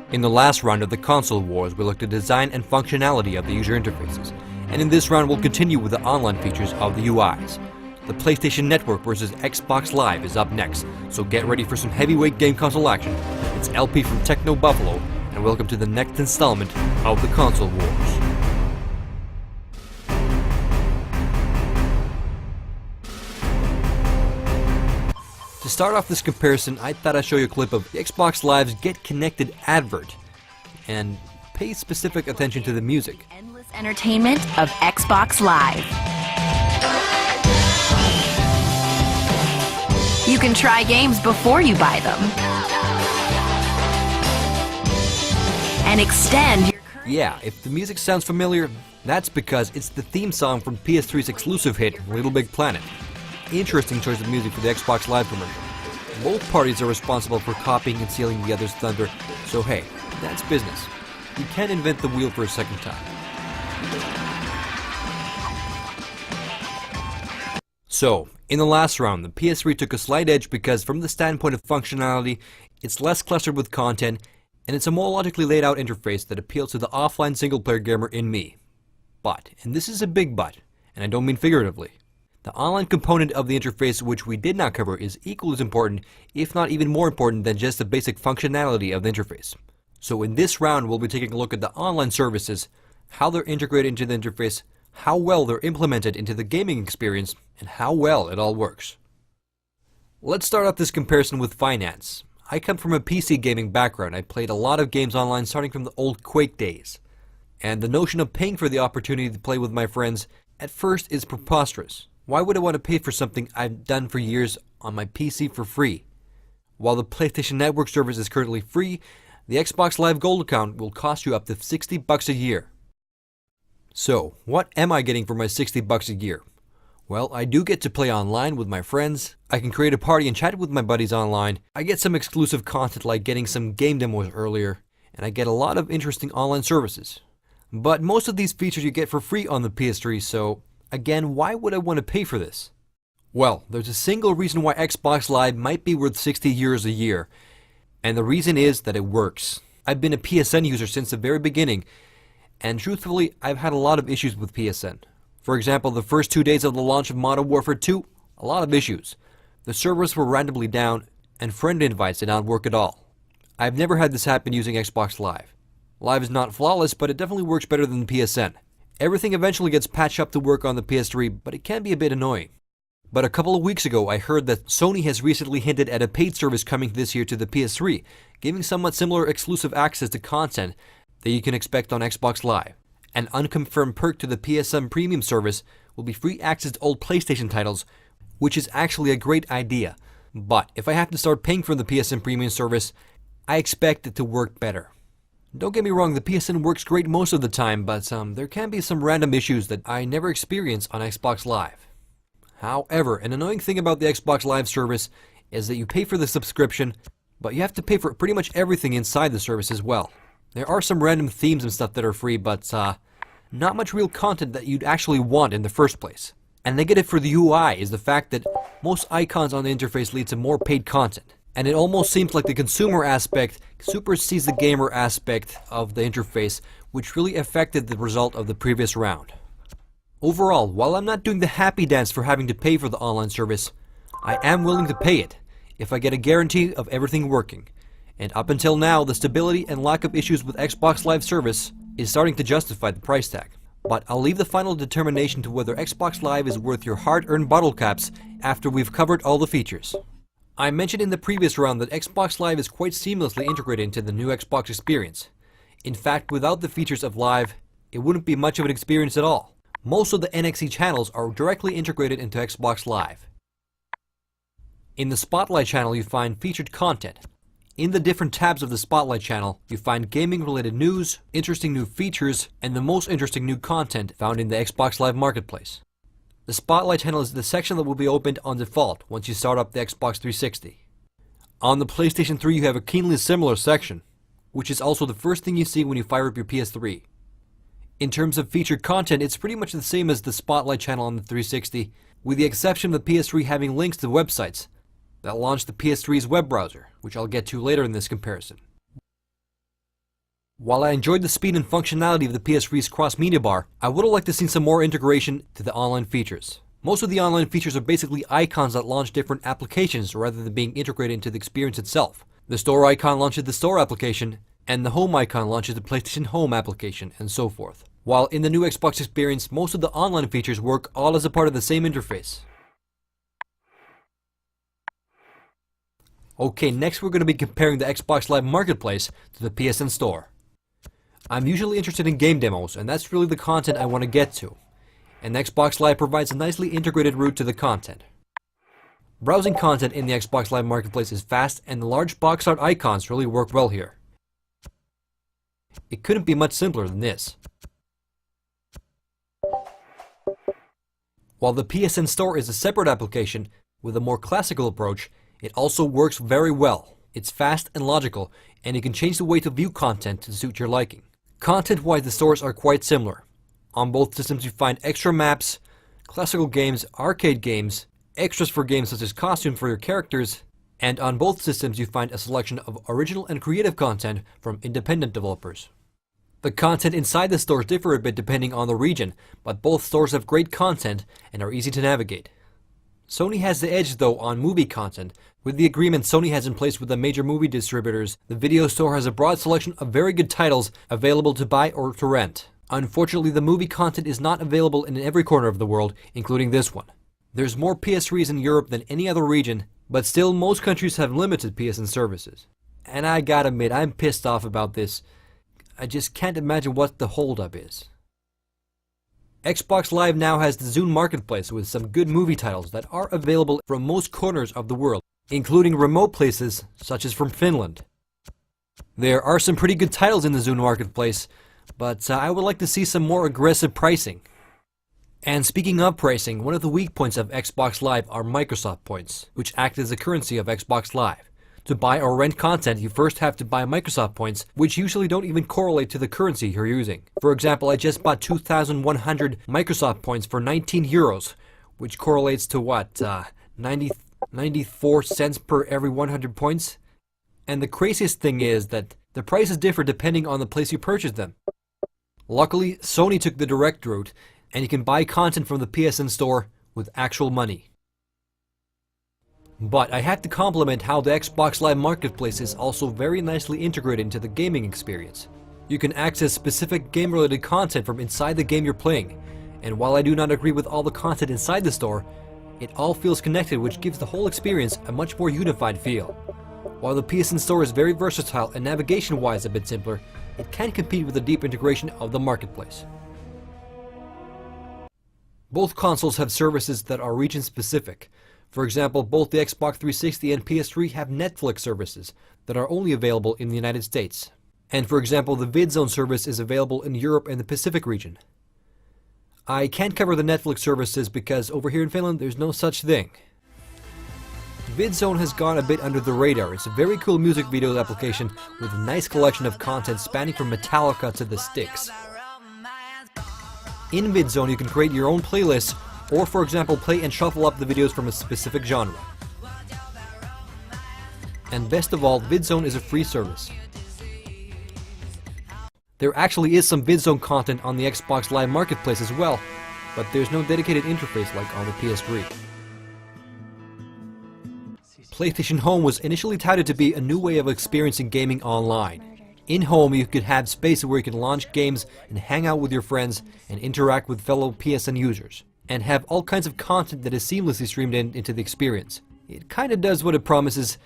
In the last round of the console wars, we looked at design and functionality of the user interfaces, and in this round we'll continue with the online features of the UIs. The PlayStation Network versus Xbox Live is up next, so get ready for some heavyweight game console action. It's LP from Techno Buffalo, and welcome to the next installment of the console wars. To start off this comparison, I thought I'd show you a clip of the Xbox Live's Get Connected advert, and pay specific attention to the music. Endless entertainment of Xbox Live. You can try games before you buy them. And extend your current... Yeah, if the music sounds familiar, that's because it's the theme song from PS3's exclusive hit, Little Big Planet. Interesting choice of music for the Xbox Live commercial. Both parties are responsible for copying and stealing the other's thunder, so hey, that's business. You can't invent the wheel for a second time. So, in the last round, the PS3 took a slight edge because from the standpoint of functionality, it's less clustered with content, and it's a more logically laid out interface that appeals to the offline single-player gamer in me. But, and this is a big but, and I don't mean figuratively, the online component of the interface, which we did not cover, is equally as important, if not even more important than just the basic functionality of the interface. So in this round, we'll be taking a look at the online services, how they're integrated into the interface, how well they're implemented into the gaming experience, and how well it all works. Let's start off this comparison with finance. I come from a PC gaming background. I played a lot of games online starting from the old Quake days. And the notion of paying for the opportunity to play with my friends at first is preposterous. Why would I want to pay for something I've done for years on my PC for free? While the PlayStation Network service is currently free, the Xbox Live Gold account will cost you up to $60 a year. So, what am I getting for my $60 a year? Well, I do get to play online with my friends, I can create a party and chat with my buddies online, I get some exclusive content like getting some game demos earlier, and I get a lot of interesting online services. But most of these features you get for free on the PS3, so again, why would I want to pay for this? Well, there's a single reason why Xbox Live might be worth €60 a year, and the reason is that it works. I've been a PSN user since the very beginning, and truthfully, I've had a lot of issues with PSN. For example, the first 2 days of the launch of Modern Warfare 2, a lot of issues. The servers were randomly down, and friend invites did not work at all. I've never had this happen using Xbox Live. Live is not flawless, but it definitely works better than the PSN. Everything eventually gets patched up to work on the PS3, but it can be a bit annoying. But a couple of weeks ago, I heard that Sony has recently hinted at a paid service coming this year to the PS3, giving somewhat similar exclusive access to content that you can expect on Xbox Live. An unconfirmed perk to the PSN Premium service will be free access to old PlayStation titles, which is actually a great idea. But if I have to start paying for the PSN Premium service, I expect it to work better. Don't get me wrong, the PSN works great most of the time, but there can be some random issues that I never experience on Xbox Live. However, an annoying thing about the Xbox Live service is that you pay for the subscription, but you have to pay for pretty much everything inside the service as well. There are some random themes and stuff that are free, but not much real content that you'd actually want in the first place. And negative for the UI is the fact that most icons on the interface lead to more paid content. And it almost seems like the consumer aspect supersedes the gamer aspect of the interface, which really affected the result of the previous round. Overall, while I'm not doing the happy dance for having to pay for the online service, I am willing to pay it if I get a guarantee of everything working. And up until now, the stability and lack of issues with Xbox Live service is starting to justify the price tag. But I'll leave the final determination to whether Xbox Live is worth your hard-earned bottle caps after we've covered all the features. I mentioned in the previous round that Xbox Live is quite seamlessly integrated into the new Xbox experience. In fact, without the features of Live, it wouldn't be much of an experience at all. Most of the NXE channels are directly integrated into Xbox Live. In the Spotlight channel, you find featured content. In the different tabs of the Spotlight channel, you find gaming-related news, interesting new features, and the most interesting new content found in the Xbox Live Marketplace. The Spotlight channel is the section that will be opened on default once you start up the Xbox 360. On the PlayStation 3 you have a keenly similar section, which is also the first thing you see when you fire up your PS3. In terms of featured content, it's pretty much the same as the Spotlight channel on the 360, with the exception of the PS3 having links to websites that launch the PS3's web browser, which I'll get to later in this comparison. While I enjoyed the speed and functionality of the PS3's cross-media bar, I would have liked to see some more integration to the online features. Most of the online features are basically icons that launch different applications rather than being integrated into the experience itself. The store icon launches the store application, and the home icon launches the PlayStation Home application, and so forth. While in the new Xbox experience, most of the online features work all as a part of the same interface. Okay, next we're going to be comparing the Xbox Live Marketplace to the PSN Store. I'm usually interested in game demos, and that's really the content I want to get to. And Xbox Live provides a nicely integrated route to the content. Browsing content in the Xbox Live Marketplace is fast, and the large box art icons really work well here. It couldn't be much simpler than this. While the PSN Store is a separate application with a more classical approach, it also works very well. It's fast and logical, and you can change the way to view content to suit your liking. Content-wise, the stores are quite similar. On both systems you find extra maps, classical games, arcade games, extras for games such as costumes for your characters, and on both systems you find a selection of original and creative content from independent developers. The content inside the stores differ a bit depending on the region, but both stores have great content and are easy to navigate. Sony has the edge though on movie content. With the agreement Sony has in place with the major movie distributors, the video store has a broad selection of very good titles available to buy or to rent. Unfortunately, the movie content is not available in every corner of the world, including this one. There's more PS3s in Europe than any other region, but still most countries have limited PSN services. And I gotta admit, I'm pissed off about this. I just can't imagine what the holdup is. Xbox Live now has the Zune Marketplace with some good movie titles that are available from most corners of the world, including remote places such as from Finland. There are some pretty good titles in the Zune Marketplace, but I would like to see some more aggressive pricing. And speaking of pricing, one of the weak points of Xbox Live are Microsoft points, which act as the currency of Xbox Live. To buy or rent content, you first have to buy Microsoft points, which usually don't even correlate to the currency you're using. For example, I just bought 2,100 Microsoft points for 19 euros, which correlates to what, 94 cents per every 100 points? And the craziest thing is that the prices differ depending on the place you purchase them. Luckily, Sony took the direct route, and you can buy content from the PSN Store with actual money. But I have to compliment how the Xbox Live Marketplace is also very nicely integrated into the gaming experience. You can access specific game-related content from inside the game you're playing, and while I do not agree with all the content inside the store, it all feels connected, which gives the whole experience a much more unified feel. While the PSN Store is very versatile and navigation-wise a bit simpler, it can compete with the deep integration of the marketplace. Both consoles have services that are region-specific. For example, both the Xbox 360 and PS3 have Netflix services that are only available in the United States. And for example, the VidZone service is available in Europe and the Pacific region. I can't cover the Netflix services because over here in Finland there's no such thing. VidZone has gone a bit under the radar. It's a very cool music video application with a nice collection of content spanning from Metallica to the Styx. In VidZone you can create your own playlists, or for example play and shuffle up the videos from a specific genre. And best of all, VidZone is a free service. There actually is some VidZone content on the Xbox Live Marketplace as well, but there's no dedicated interface like on the PS3. PlayStation Home was initially touted to be a new way of experiencing gaming online. In Home, you could have space where you can launch games and hang out with your friends and interact with fellow PSN users, and have all kinds of content that is seamlessly streamed into the experience. It kinda does what it promises,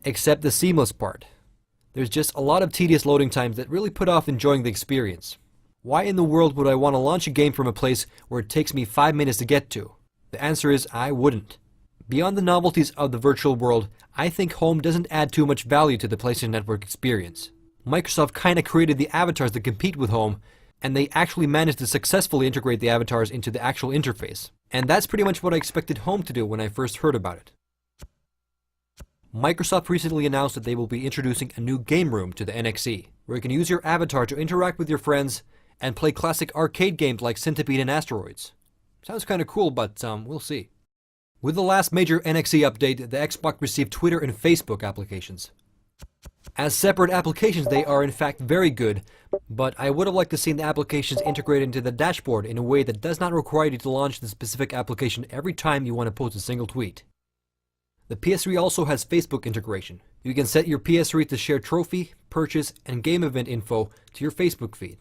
except the seamless part. There's just a lot of tedious loading times that really put off enjoying the experience. Why in the world would I want to launch a game from a place where it takes me 5 minutes to get to? The answer is I wouldn't. Beyond the novelties of the virtual world, I think Home doesn't add too much value to the PlayStation Network experience. Microsoft kinda created the avatars that compete with Home, and they actually managed to successfully integrate the avatars into the actual interface. And that's pretty much what I expected Home to do when I first heard about it. Microsoft recently announced that they will be introducing a new game room to the NXE, where you can use your avatar to interact with your friends and play classic arcade games like Centipede and Asteroids. Sounds kinda cool, but we'll see. With the last major NXE update, the Xbox received Twitter and Facebook applications. As separate applications, they are in fact very good, but I would have liked to see the applications integrated into the dashboard in a way that does not require you to launch the specific application every time you want to post a single tweet. The PS3 also has Facebook integration. You can set your PS3 to share trophy, purchase, and game event info to your Facebook feed.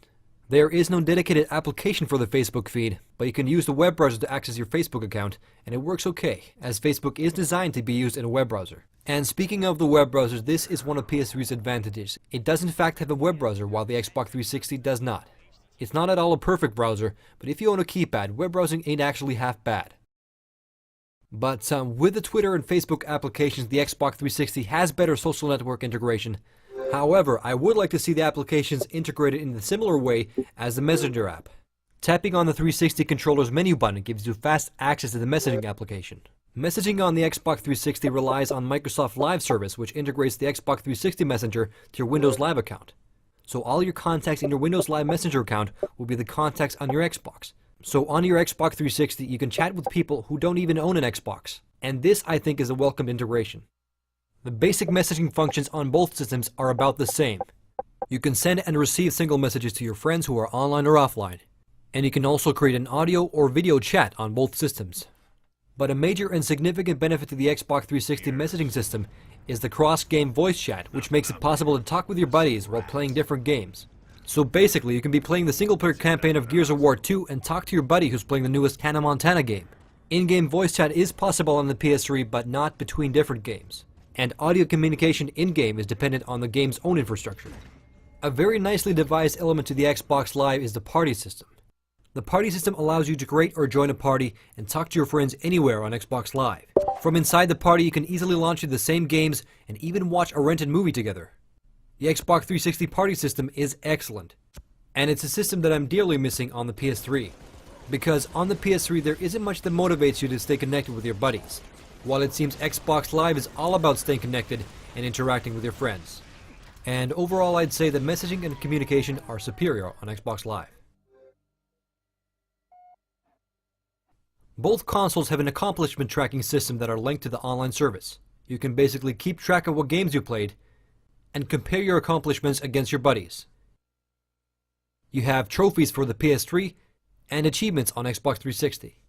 There is no dedicated application for the Facebook feed, but you can use the web browser to access your Facebook account, and it works okay, as Facebook is designed to be used in a web browser. And speaking of the web browsers, this is one of PS3's advantages. It does in fact have a web browser, while the Xbox 360 does not. It's not at all a perfect browser, but if you own a keypad, web browsing ain't actually half bad. But with the Twitter and Facebook applications, the Xbox 360 has better social network integration. However, I would like to see the applications integrated in a similar way as the Messenger app. Tapping on the 360 controller's menu button gives you fast access to the messaging application. Messaging on the Xbox 360 relies on Microsoft Live service, which integrates the Xbox 360 Messenger to your Windows Live account. So all your contacts in your Windows Live Messenger account will be the contacts on your Xbox. So on your Xbox 360, you can chat with people who don't even own an Xbox. And this, I think, is a welcome integration. The basic messaging functions on both systems are about the same. You can send and receive single messages to your friends who are online or offline. And you can also create an audio or video chat on both systems. But a major and significant benefit to the Xbox 360 messaging system is the cross-game voice chat, which makes it possible to talk with your buddies while playing different games. So basically, you can be playing the single-player campaign of Gears of War 2 and talk to your buddy who's playing the newest Hannah Montana game. In-game voice chat is possible on the PS3, but not between different games. And audio communication in-game is dependent on the game's own infrastructure. A very nicely devised element to the Xbox Live is the party system. The party system allows you to create or join a party and talk to your friends anywhere on Xbox Live. From inside the party, you can easily launch into the same games and even watch a rented movie together. The Xbox 360 party system is excellent, and it's a system that I'm dearly missing on the PS3. Because on the PS3 there isn't much that motivates you to stay connected with your buddies, while it seems Xbox Live is all about staying connected and interacting with your friends. And overall, I'd say that messaging and communication are superior on Xbox Live. Both consoles have an accomplishment tracking system that are linked to the online service. You can basically keep track of what games you played and compare your accomplishments against your buddies. You have trophies for the PS3 and achievements on Xbox 360.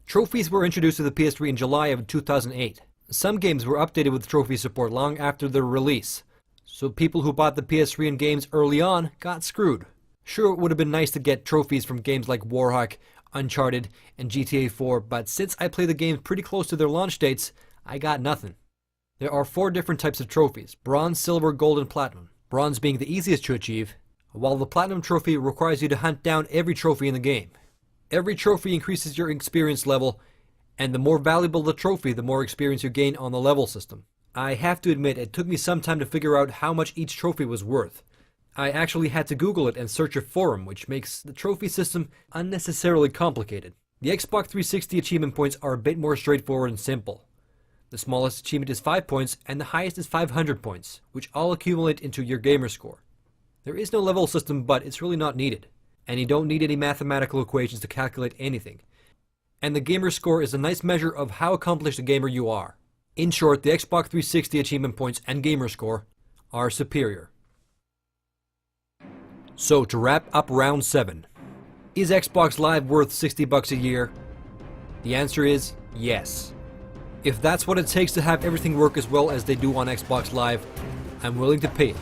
Trophies were introduced to the PS3 in July of 2008. Some games were updated with trophy support long after their release, so people who bought the PS3 and games early on got screwed. Sure, it would have been nice to get trophies from games like Warhawk, Uncharted, and GTA 4, but since I play the games pretty close to their launch dates, I got nothing. There are 4 different types of trophies: Bronze, Silver, Gold, and Platinum. Bronze being the easiest to achieve, while the Platinum trophy requires you to hunt down every trophy in the game. Every trophy increases your experience level, and the more valuable the trophy, the more experience you gain on the level system. I have to admit, it took me some time to figure out how much each trophy was worth. I actually had to Google it and search a forum, which makes the trophy system unnecessarily complicated. The Xbox 360 achievement points are a bit more straightforward and simple. The smallest achievement is 5 points, and the highest is 500 points, which all accumulate into your gamer score. There is no level system, but it's really not needed, and you don't need any mathematical equations to calculate anything. And the gamer score is a nice measure of how accomplished a gamer you are. In short, the Xbox 360 achievement points and gamer score are superior. So to wrap up round 7, is Xbox Live worth $60 a year? The answer is yes. If that's what it takes to have everything work as well as they do on Xbox Live, I'm willing to pay it.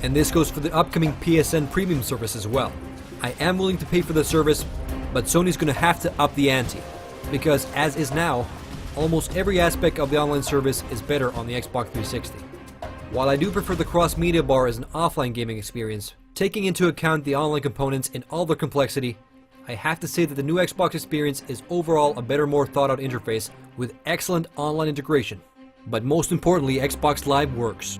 And this goes for the upcoming PSN Premium service as well. I am willing to pay for the service, but Sony's gonna have to up the ante, because as is now, almost every aspect of the online service is better on the Xbox 360. While I do prefer the cross-media bar as an offline gaming experience, taking into account the online components in all their complexity, I have to say that the new Xbox experience is overall a better, more thought-out interface with excellent online integration. But most importantly, Xbox Live works,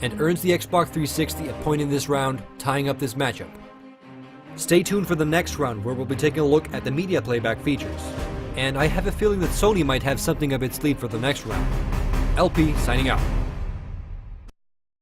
and earns the Xbox 360 a point in this round, tying up this matchup. Stay tuned for the next round, where we'll be taking a look at the media playback features. And I have a feeling that Sony might have something up its sleeve for the next round. LP signing out.